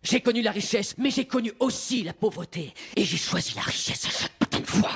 J'ai connu la richesse, mais j'ai connu aussi la pauvreté. Et j'ai choisi la richesse à chaque putain de fois.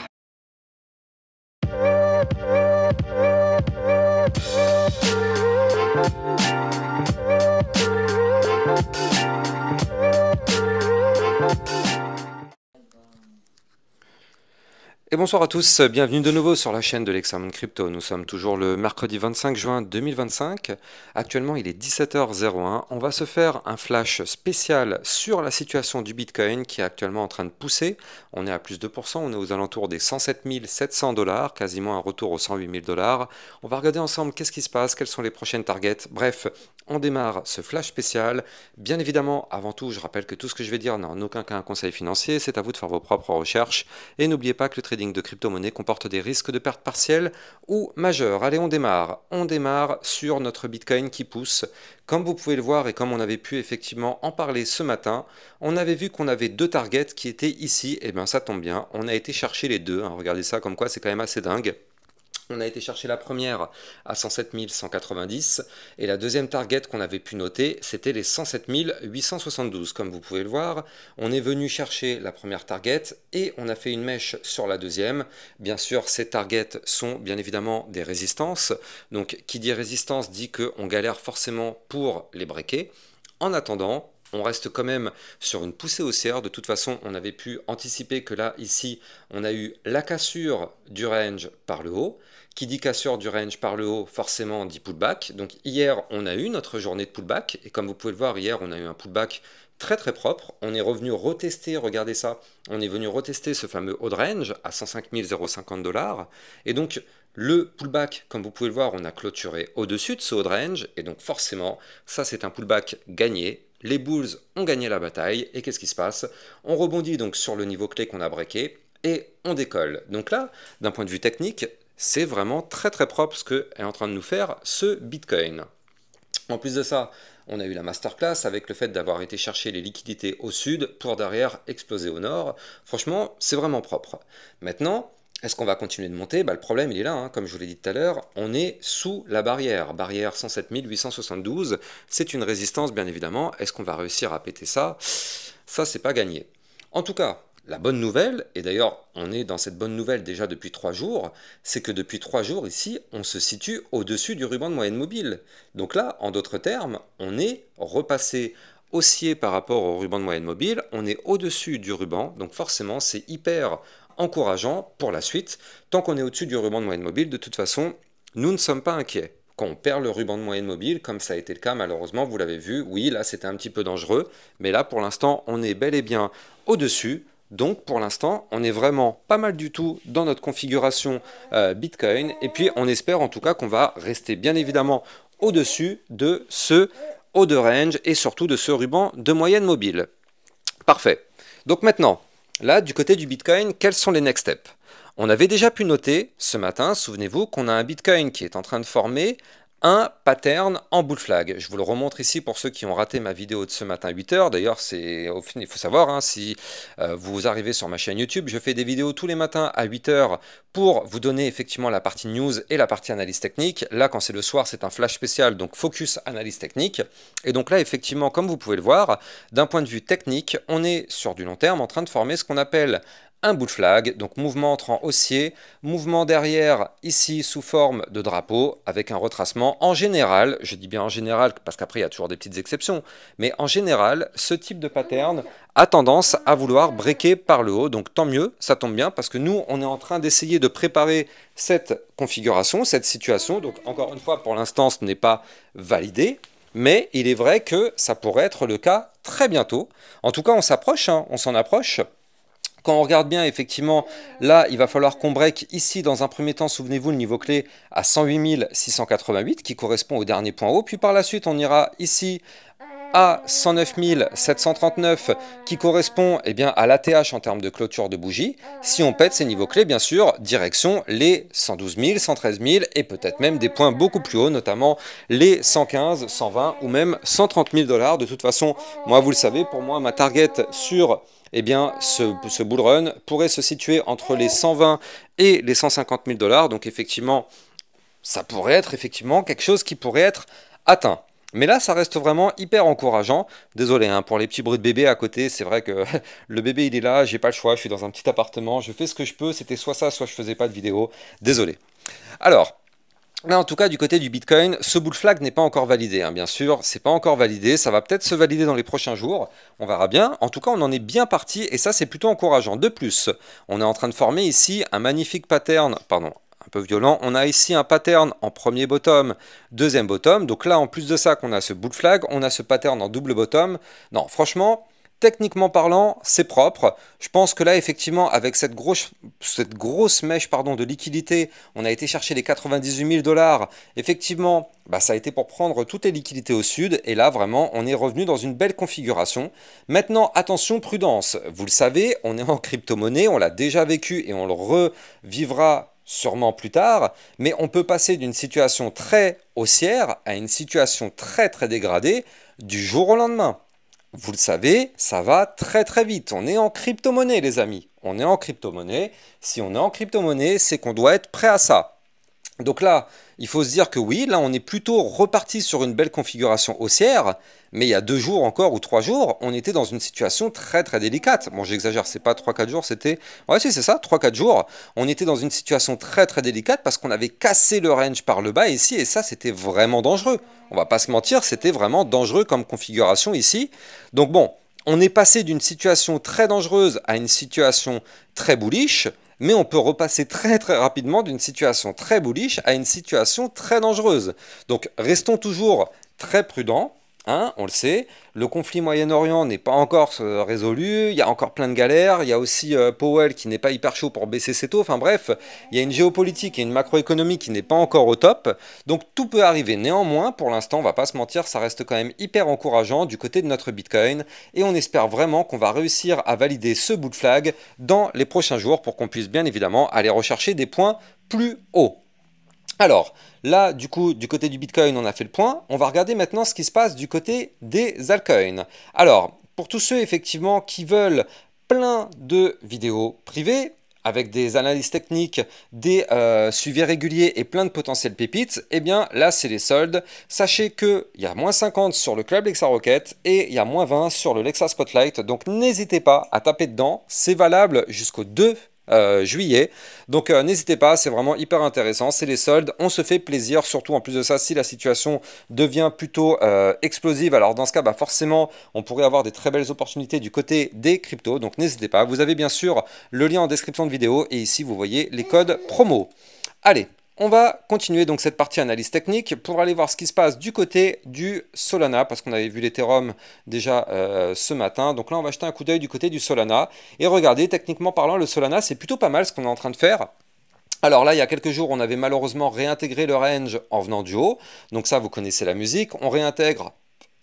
Et bonsoir à tous, bienvenue de nouveau sur la chaîne de l'Examen Crypto. Nous sommes toujours le mercredi 25 juin 2025. Actuellement, il est 17h01. On va se faire un flash spécial sur la situation du Bitcoin qui est actuellement en train de pousser. On est à plus de 2%, on est aux alentours des 107 700 $, quasiment un retour aux 108 000 $. On va regarder ensemble qu'est-ce qui se passe, quelles sont les prochaines targets. Bref, on démarre ce flash spécial. Bien évidemment, avant tout, je rappelle que tout ce que je vais dire n'a en aucun cas un conseil financier. C'est à vous de faire vos propres recherches. Et n'oubliez pas que le trading de crypto-monnaie comporte des risques de perte partielle ou majeure. Allez, on démarre. On démarre sur notre Bitcoin qui pousse. Comme vous pouvez le voir et comme on avait pu effectivement en parler ce matin, on avait vu qu'on avait deux targets qui étaient ici. Et bien ça tombe bien, on a été chercher les deux. Regardez ça, comme quoi c'est quand même assez dingue. On a été chercher la première à 107 190 et la deuxième target qu'on avait pu noter, c'était les 107 872. Comme vous pouvez le voir, on est venu chercher la première target et on a fait une mèche sur la deuxième. Bien sûr, ces targets sont bien évidemment des résistances. Donc, qui dit résistance dit qu'on galère forcément pour les breaker. En attendant, on reste quand même sur une poussée haussière. De toute façon, on avait pu anticiper que là, ici, on a eu la cassure du range par le haut. Qui dit cassure du range par le haut, forcément dit pullback. Donc hier, on a eu notre journée de pullback. Et comme vous pouvez le voir, hier, on a eu un pullback très très propre. On est revenu retester, regardez ça, on est venu retester ce fameux haut de range à 105 050 $. Et donc, le pullback, comme vous pouvez le voir, on a clôturé au-dessus de ce haut de range. Et donc forcément, ça c'est un pullback gagné. Les bulls ont gagné la bataille. Et qu'est-ce qui se passe? On rebondit donc sur le niveau clé qu'on a breaké et on décolle. Donc là, d'un point de vue technique, c'est vraiment très très propre ce que est en train de nous faire ce Bitcoin. En plus de ça, on a eu la masterclass avec le fait d'avoir été chercher les liquidités au sud pour derrière exploser au nord. Franchement, c'est vraiment propre. Maintenant, est-ce qu'on va continuer de monter? Le problème, il est là, comme je vous l'ai dit tout à l'heure, on est sous la barrière. Barrière 107 872, c'est une résistance, bien évidemment. Est-ce qu'on va réussir à péter ça? Ça, c'est pas gagné. En tout cas, la bonne nouvelle, et d'ailleurs on est dans cette bonne nouvelle déjà depuis 3 jours, c'est que depuis 3 jours ici, on se situe au-dessus du ruban de moyenne mobile. Donc là, en d'autres termes, on est repassé haussier par rapport au ruban de moyenne mobile, on est au-dessus du ruban, donc forcément c'est hyper encourageant pour la suite. Tant qu'on est au-dessus du ruban de moyenne mobile, de toute façon, nous ne sommes pas inquiets. Quand on perd le ruban de moyenne mobile, comme ça a été le cas malheureusement, vous l'avez vu, oui là c'était un petit peu dangereux, mais là pour l'instant on est bel et bien au-dessus. Donc pour l'instant, on est vraiment pas mal du tout dans notre configuration Bitcoin. Et puis on espère en tout cas qu'on va rester bien évidemment au-dessus de ce haut de range et surtout de ce ruban de moyenne mobile. Parfait. Donc maintenant, là du côté du Bitcoin, quels sont les next steps? On avait déjà pu noter ce matin, souvenez-vous, qu'on a un Bitcoin qui est en train de former un pattern en bull flag. Je vous le remontre ici pour ceux qui ont raté ma vidéo de ce matin à 8h. D'ailleurs, il faut savoir, si vous arrivez sur ma chaîne YouTube, je fais des vidéos tous les matins à 8h pour vous donner effectivement la partie news et la partie analyse technique. Là, quand c'est le soir, c'est un flash spécial, donc focus analyse technique. Et donc là, effectivement, comme vous pouvez le voir, d'un point de vue technique, on est sur du long terme en train de former ce qu'on appelle un bull flag, donc mouvement entrant haussier, mouvement derrière ici sous forme de drapeau avec un retracement. En général, je dis bien en général parce qu'après il y a toujours des petites exceptions, mais en général, ce type de pattern a tendance à vouloir breaker par le haut, donc tant mieux, ça tombe bien parce que nous, on est en train d'essayer de préparer cette configuration, cette situation, donc encore une fois, pour l'instant, ce n'est pas validé, mais il est vrai que ça pourrait être le cas très bientôt. En tout cas, on s'approche, on s'en approche. Quand on regarde bien, effectivement, là, il va falloir qu'on break ici, dans un premier temps, souvenez-vous, le niveau clé à 108 688, qui correspond au dernier point haut. Puis par la suite, on ira ici à 109 739, qui correspond bien, à l'ATH en termes de clôture de bougie. Si on pète ces niveaux clés, bien sûr, direction les 112 000, 113 000, et peut-être même des points beaucoup plus hauts, notamment les 115, 120 ou même 130 000 $. De toute façon, moi, vous le savez, pour moi, ma target sur ce bull run pourrait se situer entre les 120 et les 150 000 $. Donc effectivement, ça pourrait être effectivement quelque chose qui pourrait être atteint. Mais là, ça reste vraiment hyper encourageant. Désolé hein, pour les petits bruits de bébé à côté, c'est vrai que le bébé il est là, j'ai pas le choix, je suis dans un petit appartement, je fais ce que je peux, c'était soit ça, soit je faisais pas de vidéo. Désolé. Alors, là, en tout cas, du côté du Bitcoin, ce bull flag n'est pas encore validé, hein, bien sûr. C'est pas encore validé. Ça va peut-être se valider dans les prochains jours. On verra bien. En tout cas, on en est bien parti et ça, c'est plutôt encourageant. De plus, on est en train de former ici un magnifique pattern, pardon, un peu violent. On a ici un pattern en premier bottom, deuxième bottom. Donc là, en plus de ça, qu'on a ce bull flag, on a ce pattern en double bottom. Non, franchement. Techniquement parlant, c'est propre. Je pense que là, effectivement, avec cette grosse mèche pardon, de liquidité, on a été chercher les 98 000 dollars. Effectivement, bah, ça a été pour prendre toutes les liquidités au sud. Et là, vraiment, on est revenu dans une belle configuration. Maintenant, attention, prudence. Vous le savez, on est en crypto-monnaie, on l'a déjà vécu et on le revivra sûrement plus tard. Mais on peut passer d'une situation très haussière à une situation très très dégradée du jour au lendemain. Vous le savez, ça va très très vite. On est en crypto-monnaie, les amis. On est en crypto-monnaie. Si on est en crypto-monnaie, c'est qu'on doit être prêt à ça. Donc là, il faut se dire que oui, là on est plutôt reparti sur une belle configuration haussière, mais il y a 2 jours encore ou 3 jours, on était dans une situation très très délicate. Bon, j'exagère, c'est pas 3 4 jours, c'était... Ouais, si, c'est ça, 3 4 jours. On était dans une situation très très délicate parce qu'on avait cassé le range par le bas ici, et ça c'était vraiment dangereux. On va pas se mentir, c'était vraiment dangereux comme configuration ici. Donc bon, on est passé d'une situation très dangereuse à une situation très bullish, mais on peut repasser très très rapidement d'une situation très bullish à une situation très dangereuse. Donc restons toujours très prudents, hein, on le sait. Le conflit Moyen-Orient n'est pas encore résolu, il y a encore plein de galères, il y a aussi Powell qui n'est pas hyper chaud pour baisser ses taux, enfin bref, il y a une géopolitique et une macroéconomie qui n'est pas encore au top, donc tout peut arriver. Néanmoins, pour l'instant, on va pas se mentir, ça reste quand même hyper encourageant du côté de notre Bitcoin, et on espère vraiment qu'on va réussir à valider ce bull flag dans les prochains jours pour qu'on puisse bien évidemment aller rechercher des points plus hauts. Alors, là, du coup, du côté du Bitcoin, on a fait le point. On va regarder maintenant ce qui se passe du côté des altcoins. Alors, pour tous ceux, effectivement, qui veulent plein de vidéos privées, avec des analyses techniques, des suivis réguliers et plein de potentiels pépites, eh bien, là, c'est les soldes. Sachez qu'il y a moins 50 sur le Club Lexa Rocket et il y a moins 20 sur le Lexa Spotlight. Donc, n'hésitez pas à taper dedans. C'est valable jusqu'au 2 juillet. Donc n'hésitez pas, c'est vraiment hyper intéressant, c'est les soldes, on se fait plaisir, surtout en plus de ça, si la situation devient plutôt explosive, alors dans ce cas, bah, forcément, on pourrait avoir des très belles opportunités du côté des cryptos, donc n'hésitez pas, vous avez bien sûr le lien en description de vidéo, et ici vous voyez les codes promo. Allez, on va continuer donc cette partie analyse technique pour aller voir ce qui se passe du côté du Solana, parce qu'on avait vu l'Ethereum déjà ce matin. Donc là, on va jeter un coup d'œil du côté du Solana. Et regardez, techniquement parlant, le Solana, c'est plutôt pas mal ce qu'on est en train de faire. Alors là, il y a quelques jours, on avait malheureusement réintégré le range en venant du haut. Donc ça, vous connaissez la musique. On réintègre,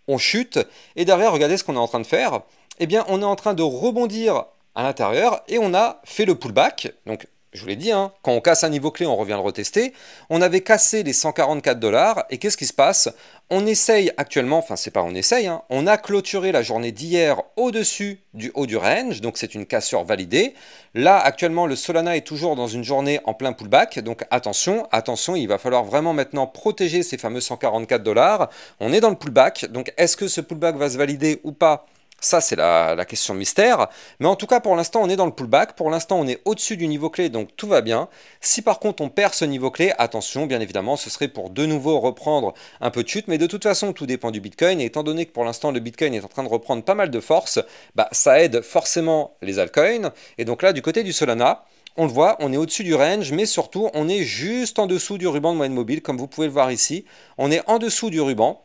on chute. Et derrière, regardez ce qu'on est en train de faire. Eh bien, on est en train de rebondir à l'intérieur et on a fait le pullback. Donc, je vous l'ai dit, hein, quand on casse un niveau clé, on revient le retester. On avait cassé les 144 dollars et qu'est-ce qui se passe? On essaye actuellement, enfin c'est pas on essaye, hein, on a clôturé la journée d'hier au-dessus du haut du range, donc c'est une cassure validée. Là actuellement le Solana est toujours dans une journée en plein pullback, donc attention, attention, il va falloir vraiment maintenant protéger ces fameux 144 dollars. On est dans le pullback, donc est-ce que ce pullback va se valider ou pas? Ça, c'est la question mystère. Mais en tout cas, pour l'instant, on est dans le pullback. Pour l'instant, on est au-dessus du niveau clé, donc tout va bien. Si par contre, on perd ce niveau clé, attention, bien évidemment, ce serait pour de nouveau reprendre un peu de chute. Mais de toute façon, tout dépend du Bitcoin. Et étant donné que pour l'instant, le Bitcoin est en train de reprendre pas mal de force, bah, ça aide forcément les altcoins. Et donc là, du côté du Solana, on le voit, on est au-dessus du range, mais surtout, on est juste en dessous du ruban de moyenne mobile, comme vous pouvez le voir ici. On est en dessous du ruban.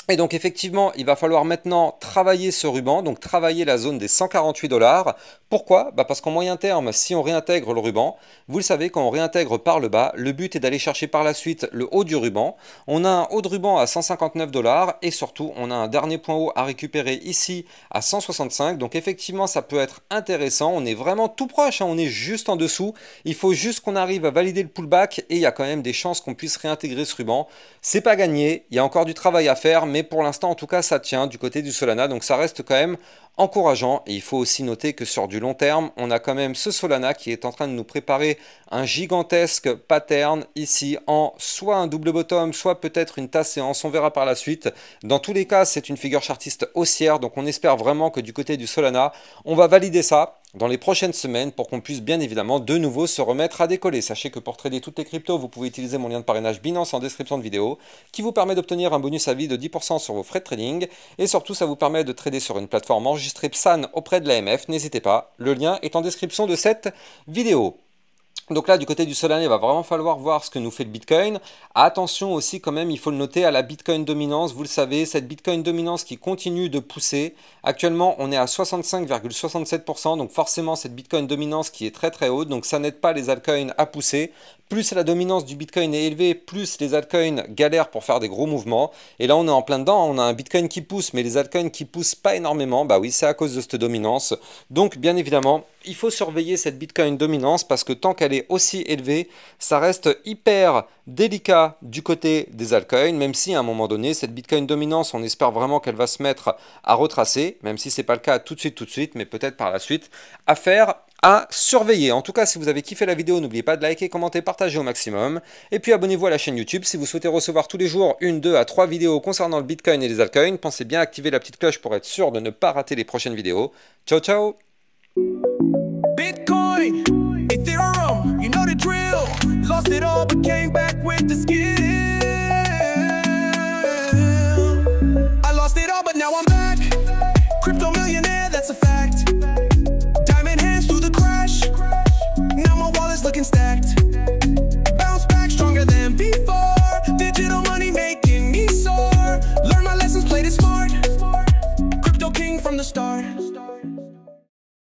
Et donc effectivement, il va falloir maintenant travailler ce ruban, donc travailler la zone des 148 dollars. Pourquoi? Bah parce qu'en moyen terme, si on réintègre le ruban, vous le savez, quand on réintègre par le bas, le but est d'aller chercher par la suite le haut du ruban. On a un haut de ruban à 159 dollars et surtout, on a un dernier point haut à récupérer ici à 165. Donc effectivement, ça peut être intéressant. On est vraiment tout proche, hein, on est juste en dessous. Il faut juste qu'on arrive à valider le pullback et il y a quand même des chances qu'on puisse réintégrer ce ruban. C'est pas gagné, il y a encore du travail à faire, mais pour l'instant, en tout cas, ça tient du côté du Solana, donc ça reste quand même encourageant. Et il faut aussi noter que sur du long terme, on a quand même ce Solana qui est en train de nous préparer un gigantesque pattern ici en soit un double bottom, soit peut-être une tasse séance, on verra par la suite. Dans tous les cas, c'est une figure chartiste haussière, donc on espère vraiment que du côté du Solana, on va valider ça dans les prochaines semaines pour qu'on puisse bien évidemment de nouveau se remettre à décoller. Sachez que pour trader toutes les cryptos, vous pouvez utiliser mon lien de parrainage Binance en description de vidéo qui vous permet d'obtenir un bonus à vie de 10% sur vos frais de trading et surtout ça vous permet de trader sur une plateforme enregistrée PSAN auprès de l'AMF. N'hésitez pas, le lien est en description de cette vidéo. Donc là, du côté du Solana, il va vraiment falloir voir ce que nous fait le Bitcoin. Attention aussi quand même, il faut le noter, à la Bitcoin dominance. Vous le savez, cette Bitcoin dominance qui continue de pousser. Actuellement, on est à 65,67%. Donc forcément, cette Bitcoin dominance qui est très très haute. Donc ça n'aide pas les altcoins à pousser. Plus la dominance du Bitcoin est élevée, plus les altcoins galèrent pour faire des gros mouvements. Et là, on est en plein dedans. On a un Bitcoin qui pousse, mais les altcoins qui poussent pas énormément. Bah oui, c'est à cause de cette dominance. Donc bien évidemment, il faut surveiller cette Bitcoin dominance parce que tant qu'elle est aussi élevée, ça reste hyper délicat du côté des altcoins, même si à un moment donné, cette Bitcoin dominance, on espère vraiment qu'elle va se mettre à retracer, même si ce n'est pas le cas tout de suite, mais peut-être par la suite, affaire à surveiller. En tout cas, si vous avez kiffé la vidéo, n'oubliez pas de liker, commenter, partager au maximum. Et puis abonnez-vous à la chaîne YouTube si vous souhaitez recevoir tous les jours 1, 2 à 3 vidéos concernant le Bitcoin et les altcoins. Pensez bien à activer la petite cloche pour être sûr de ne pas rater les prochaines vidéos. Ciao, ciao! Bitcoin, Ethereum, you know the drill. Lost it all but came back with the skill. I lost it all but now I'm back. Crypto millionaire, that's a fact. Diamond hands through the crash. Now my wallet's looking stacked.